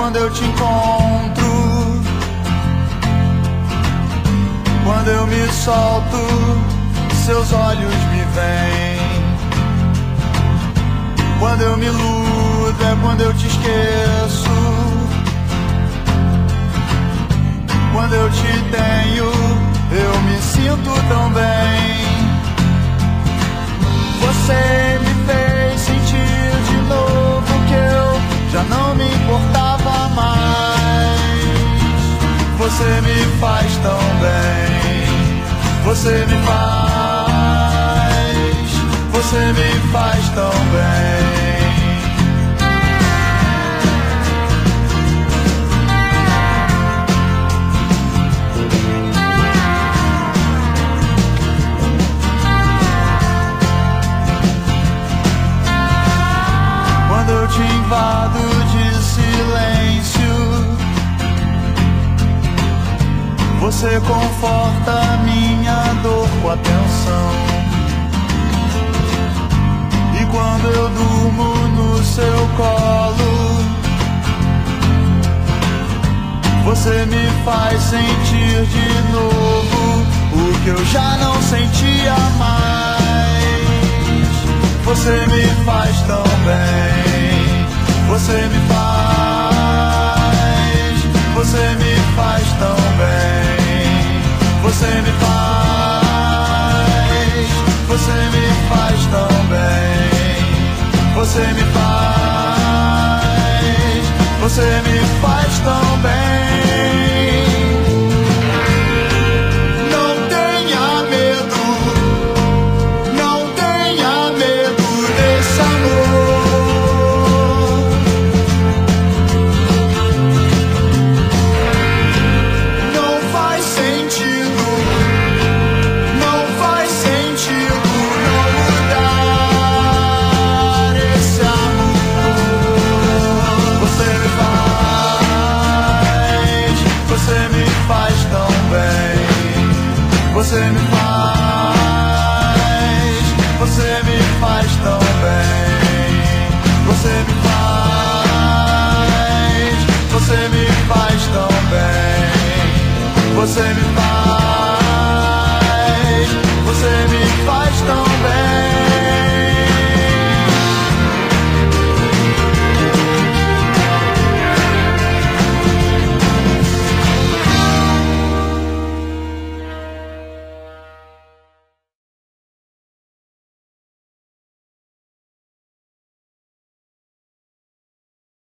quando eu te encontro, quando eu me solto, seus olhos me veem. Quando eu me iludo é quando eu te esqueço. Quando eu te tenho, eu me sinto tão bem. Você me fez sentir de novo que eu já não me importava mais. Você me faz tão bem. Você me faz tão bem. Quando eu te invado de silêncio, você conforta minha dor com atenção. E quando eu durmo no seu colo, você me faz sentir de novo o que eu já não sentia mais. Você me faz tão bem. Você me faz tão bem. Você me faz tão bem. Você me